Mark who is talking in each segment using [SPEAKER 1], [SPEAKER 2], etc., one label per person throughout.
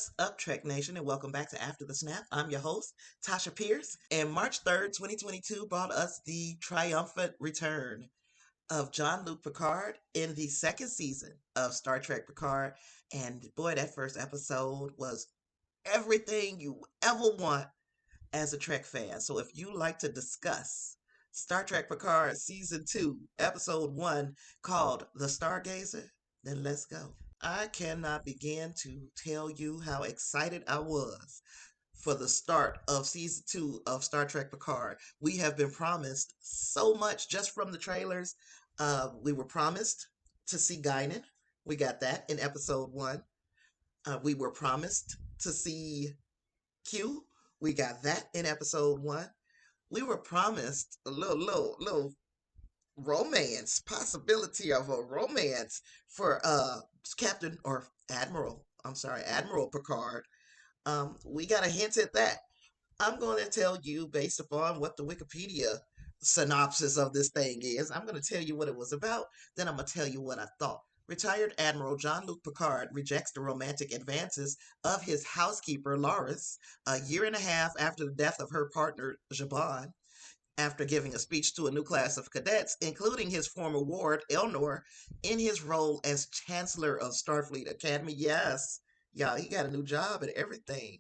[SPEAKER 1] What's up, Trek Nation, and welcome back to After the Snap. I'm your host, Tasha Pierce, and March 3rd, 2022 brought us the triumphant return of Jean-Luc Picard in the second season of Star Trek Picard. And boy, that first episode was everything you ever want as a Trek fan. So if you like to discuss Star Trek Picard Season 2, Episode 1, called The Stargazer, then let's go. I cannot begin to tell you how excited I was for the start of season 2 of Star Trek Picard. We have been promised so much just from the trailers. We were promised to see Guinan. We got that in episode 1. We were promised to see Q. We got that in episode 1. We were promised a little romance, possibility of a romance for Captain or Admiral, Admiral Picard. We got a hint at that. I'm going to tell you based upon what the Wikipedia synopsis of this thing is. I'm going to tell you what it was about, then I'm going to tell you what I thought. Retired Admiral Jean-Luc Picard rejects the romantic advances of his housekeeper, Loris, a year and a half after the death of her partner, Jabon. After giving a speech to a new class of cadets, including his former ward, Elnor, in his role as Chancellor of Starfleet Academy. Yes, y'all, he got a new job and everything.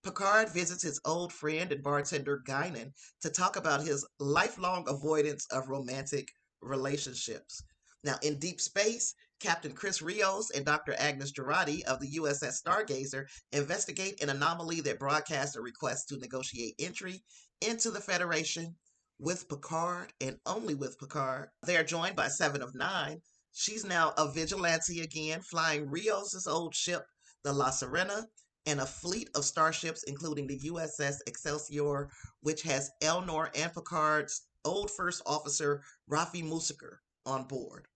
[SPEAKER 1] Picard visits his old friend and bartender Guinan to talk about his lifelong avoidance of romantic relationships. Now, in deep space, Captain Chris Rios and Dr. Agnes Jurati of the USS Stargazer investigate an anomaly that broadcasts a request to negotiate entry into the Federation with Picard and only with Picard. They are joined by Seven of Nine. She's now a vigilante again, flying Rios' old ship, the La Serena, and a fleet of starships, including the USS Excelsior, which has Elnor and Picard's old first officer, Raffi Musiker, on board.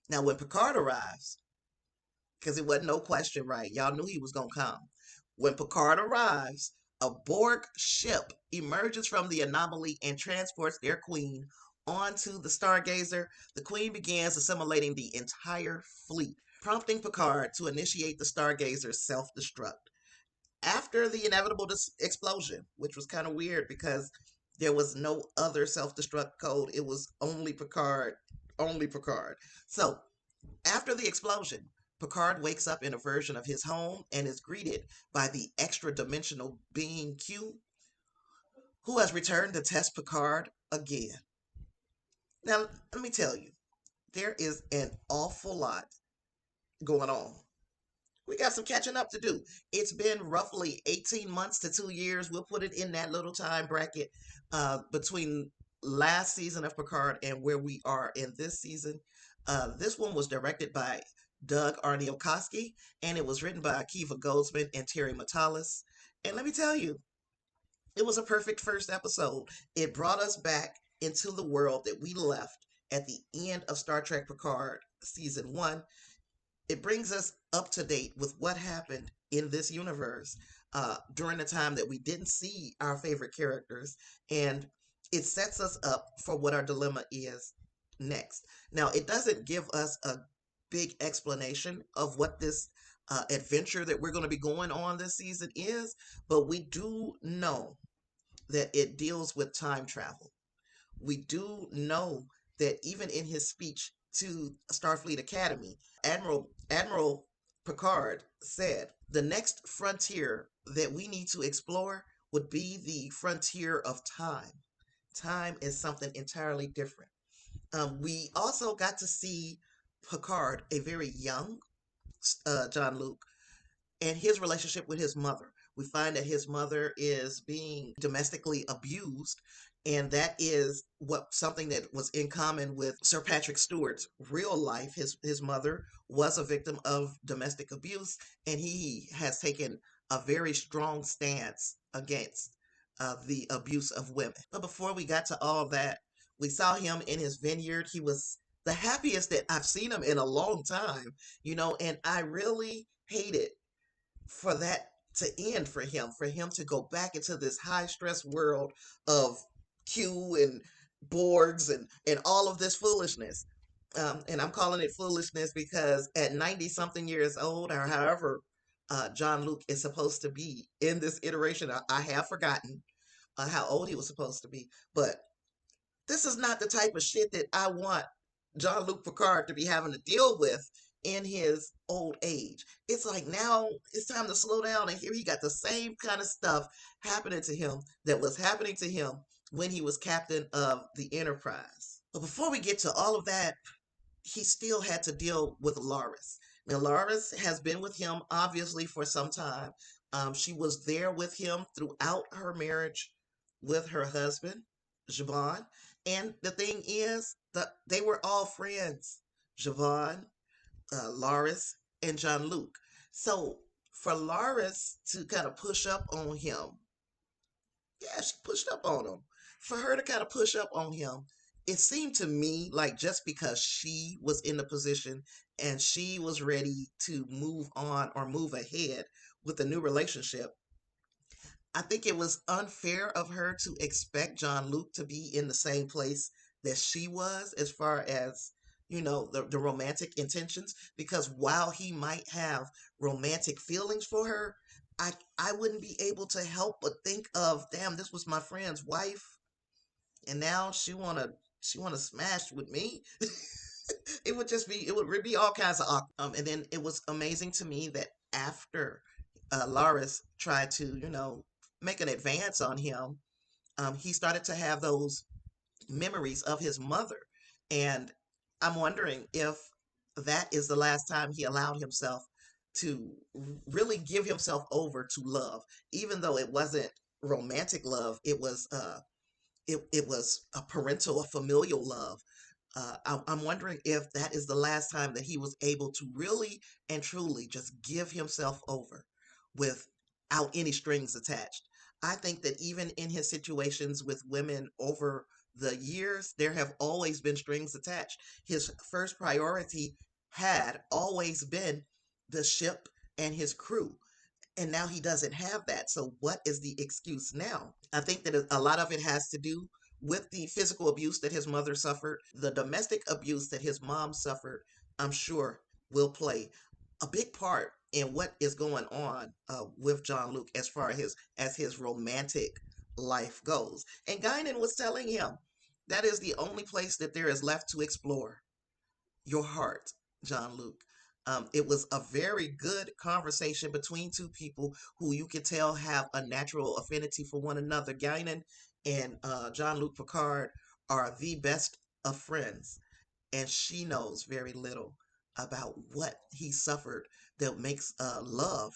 [SPEAKER 1] Now, when Picard arrives, because it wasn't no question, right? Y'all knew he was going to come. When Picard arrives, a Borg ship emerges from the anomaly and transports their queen onto the Stargazer. The queen begins assimilating the entire fleet, prompting Picard to initiate the Stargazer's self-destruct. After the inevitable explosion, which was kind of weird because there was no other self-destruct code. It was only Picard. Only Picard. So, after the explosion, Picard wakes up in a version of his home and is greeted by the extra-dimensional being Q, who has returned to test Picard again. Now, let me tell you, there is an awful lot going on. We got some catching up to do. It's been roughly 18 months to 2 years. We'll put it in that little time bracket between last season of Picard and where we are in this season. This one was directed by Doug Arniokoski, and it was written by Akiva Goldsman and Terry Matalas. And let me tell you, it was a perfect first episode. It brought us back into the world that we left at the end of Star Trek Picard Season 1. It brings us up to date with what happened in this universe during the time that we didn't see our favorite characters, and it sets us up for what our dilemma is next. Now, it doesn't give us a big explanation of what this adventure that we're going to be going on this season is, but we do know that it deals with time travel. We do know that even in his speech to Starfleet Academy, Admiral Picard said, the next frontier that we need to explore would be the frontier of time. Time is something entirely different. We also got to see Picard, a very young Jean-Luc, and his relationship with his mother. We find that his mother is being domestically abused, and that is something that was in common with Sir Patrick Stewart's real life. His mother was a victim of domestic abuse, and he has taken a very strong stance against the abuse of women. But before we got to all that, we saw him in his vineyard. He was the happiest that I've seen him in a long time, and I really hated for that to end for him to go back into this high stress world of Q and Borgs and all of this foolishness. And I'm calling it foolishness because at 90 something years old, or however Jean-Luc is supposed to be in this iteration. I have forgotten how old he was supposed to be, but this is not the type of shit that I want Jean-Luc Picard to be having to deal with in his old age. It's like now it's time to slow down, and here he got the same kind of stuff happening to him that was happening to him when he was captain of the Enterprise. But before we get to all of that, he still had to deal with Laris. Now, Laris has been with him obviously for some time. She was there with him throughout her marriage with her husband, Javon. And the thing is, they were all friends, Javon, Laris, and Jean-Luc. So for Laris to kind of push up on him, yeah, she pushed up on him. For her to kind of push up on him, it seemed to me like just because she was in the position and she was ready to move on or move ahead with the new relationship, I think it was unfair of her to expect Jean-Luc to be in the same place that she was as far as, the romantic intentions. Because while he might have romantic feelings for her, I wouldn't be able to help but think of, damn, this was my friend's wife, and now she wanna smash with me. It would be all kinds of awkward. And then it was amazing to me that after Laris tried to, make an advance on him, he started to have those memories of his mother. And I'm wondering if that is the last time he allowed himself to really give himself over to love, even though it wasn't romantic love. It was a parental, a familial love. I'm wondering if that is the last time that he was able to really and truly just give himself over without any strings attached. I think that even in his situations with women over the years, there have always been strings attached. His first priority had always been the ship and his crew. And now he doesn't have that. So, what is the excuse now? I think that a lot of it has to do with the physical abuse that his mother suffered, the domestic abuse that his mom suffered. I'm sure will play a big part in what is going on with Jean-Luc as far as his romantic life goes. And Guinan was telling him that is the only place that there is left to explore your heart, Jean-Luc. It was a very good conversation between two people who you could tell have a natural affinity for one another. Guinan and Jean-Luc Picard are the best of friends, and she knows very little about what he suffered that makes love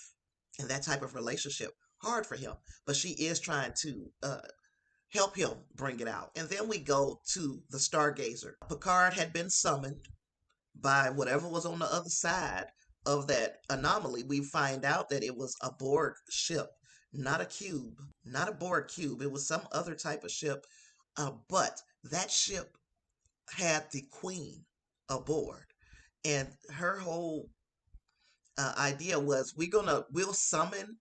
[SPEAKER 1] and that type of relationship hard for him. But she is trying to help him bring it out. And then we go to the Stargazer. Picard had been summoned by whatever was on the other side of that anomaly. We find out that it was a Borg ship, not a cube, not a Borg cube. It was some other type of ship. But that ship had the Queen aboard. And her whole idea was we'll summon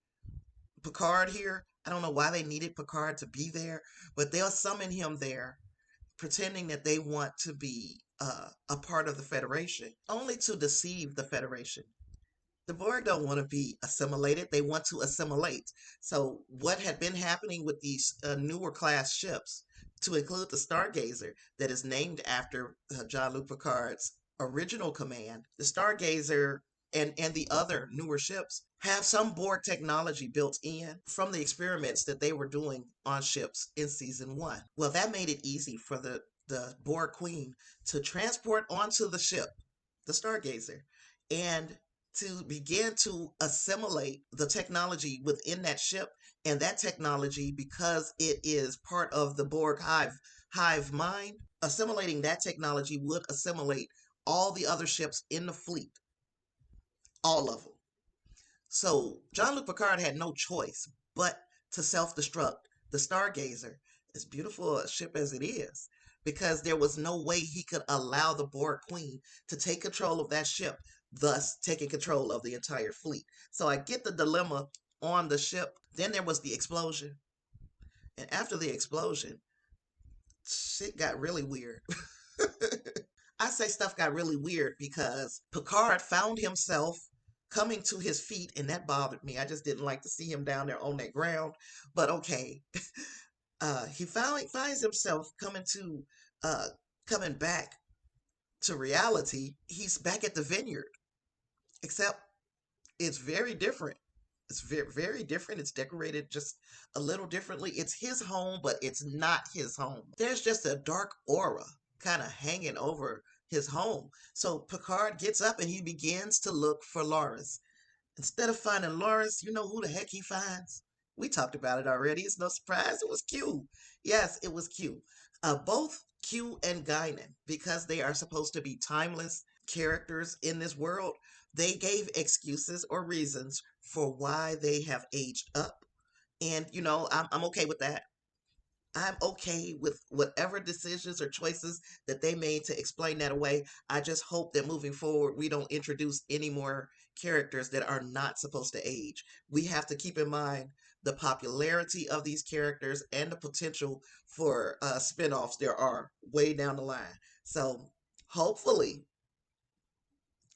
[SPEAKER 1] Picard here. I don't know why they needed Picard to be there, but they'll summon him there pretending that they want to be a part of the Federation, only to deceive the Federation. The Borg don't want to be assimilated, they want to assimilate. So, what had been happening with these newer class ships, to include the Stargazer, that is named after Jean-Luc Picard's original command, the Stargazer and the other newer ships have some Borg technology built in from the experiments that they were doing on ships in season one. Well, that made it easy for the Borg Queen to transport onto the ship, the Stargazer, and to begin to assimilate the technology within that ship. And that technology, because it is part of the Borg hive mind, assimilating that technology would assimilate all the other ships in the fleet, all of them. So Jean-Luc Picard had no choice but to self-destruct the Stargazer, as beautiful a ship as it is, because there was no way he could allow the Borg Queen to take control of that ship, thus taking control of the entire fleet. So I get the dilemma on the ship. Then there was the explosion. And after the explosion, shit got really weird. I say stuff got really weird because Picard found himself coming to his feet, and that bothered me. I just didn't like to see him down there on that ground. But okay, he finally finds himself uh, coming back to reality. He's back at the vineyard, except it's very different. It's very, very different. It's decorated just a little differently. It's his home, but it's not his home. There's just a dark aura kind of hanging over his home. So Picard gets up and he begins to look for Loris. Instead of finding Loris, you know who the heck he finds? We talked about it already. It's no surprise. It was Q. Yes, it was Q. Both Q and Guinan, because they are supposed to be timeless characters in this world, they gave excuses or reasons for why they have aged up. And, I'm okay with that. I'm okay with whatever decisions or choices that they made to explain that away. I just hope that moving forward, we don't introduce any more characters that are not supposed to age. We have to keep in mind the popularity of these characters and the potential for spin-offs there are way down the line. So hopefully,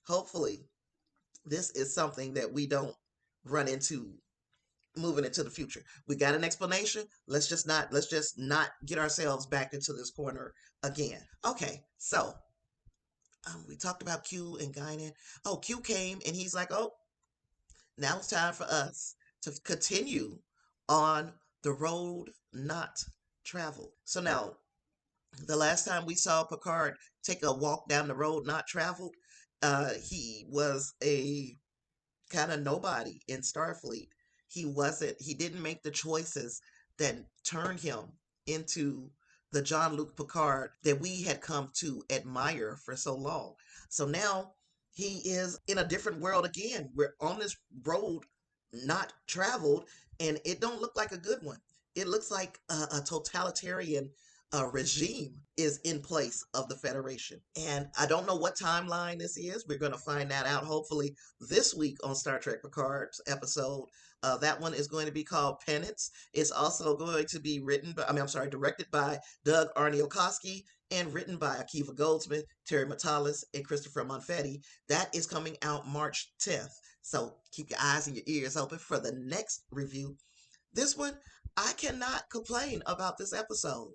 [SPEAKER 1] hopefully, this is something that we don't run into moving into the future. We got an explanation. Let's just not get ourselves back into this corner again. Okay, so we talked about Q and Guinan. Oh, Q came and he's like, oh, now it's time for us to continue on the road not traveled. So now, the last time we saw Picard take a walk down the road not traveled, he was a kind of nobody in Starfleet. He didn't make the choices that turned him into the Jean-Luc Picard that we had come to admire for so long. So now he is in a different world again. We're on this road not traveled, and it don't look like a good one. It looks like a totalitarian regime is in place of the Federation. And I don't know what timeline this is. We're going to find that out hopefully this week on Star Trek Picard's episode. That one is going to be called Penance. It's also going to be directed by Doug Arniokoski and written by Akiva Goldsman, Terry Matalas, and Christopher Monfetti. That is coming out March 10th. So keep your eyes and your ears open for the next review. This one, I cannot complain about this episode.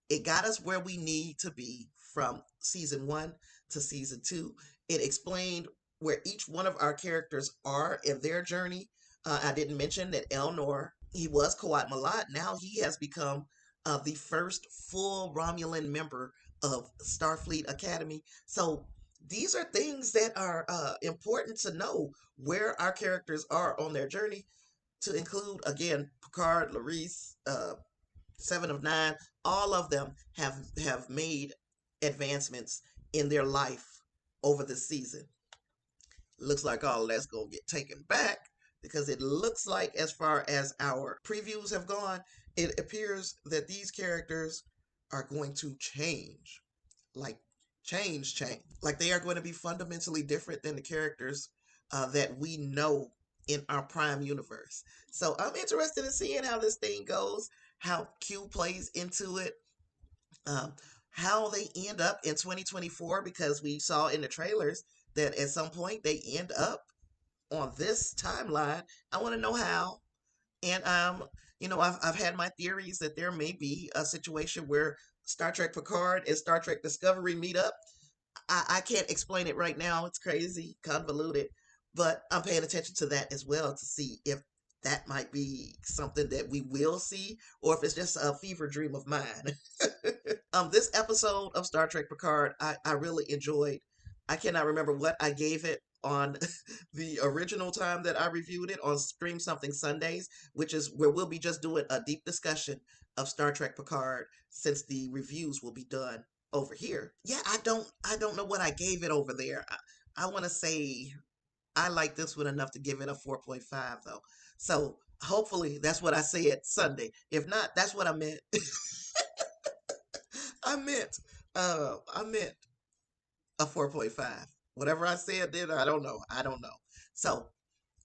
[SPEAKER 1] It got us where we need to be from season 1 to season 2. It explained where each one of our characters are in their journey. I didn't mention that Elnor, he was Kawat Malat. Now he has become the first full Romulan member of Starfleet Academy. So these are things that are important to know where our characters are on their journey, to include, again, Picard, Laurice, Seven of Nine. All of them have made advancements in their life over the season. Looks like all that's going to get taken back, because it looks like, as far as our previews have gone, it appears that these characters are going to change. Like, change. Like, they are going to be fundamentally different than the characters that we know in our Prime universe. So I'm interested in seeing how this thing goes, how Q plays into it, how they end up in 2024, because we saw in the trailers that at some point they end up on this timeline. I want to know how. And I've had my theories that there may be a situation where Star Trek Picard and Star Trek Discovery meet up. I can't explain it right now. It's crazy, convoluted, but I'm paying attention to that as well to see if that might be something that we will see, or if it's just a fever dream of mine. This episode of Star Trek Picard, I really enjoyed. I cannot remember what I gave it on the original time that I reviewed it on Stream Something Sundays, which is where we'll be just doing a deep discussion of Star Trek Picard, since the reviews will be done over here. Yeah, I don't know what I gave it over there. I want to say I like this one enough to give it a 4.5 though. So hopefully that's what I said Sunday. If not, that's what I meant. I meant a 4.5. Whatever I said then, I don't know. So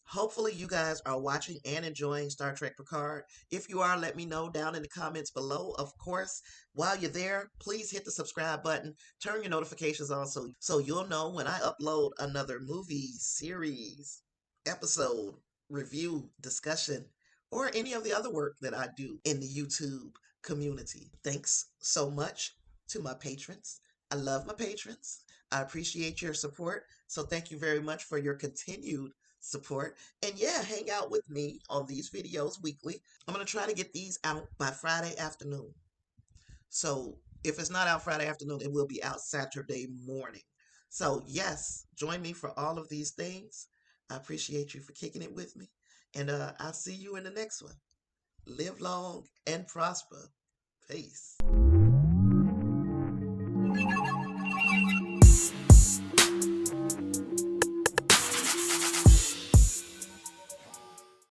[SPEAKER 1] hopefully you guys are watching and enjoying Star Trek Picard. If you are, let me know down in the comments below. Of course, while you're there, please hit the subscribe button. Turn your notifications on so you'll know when I upload another movie, series, episode, review, discussion, or any of the other work that I do in the YouTube community. Thanks so much to my patrons. I love my patrons. I appreciate your support. So thank you very much for your continued support. And yeah, hang out with me on these videos weekly. I'm going to try to get these out by Friday afternoon. So if it's not out Friday afternoon, it will be out Saturday morning. So yes, join me for all of these things. I appreciate you for kicking it with me. And I'll see you in the next one. Live long and prosper. Peace.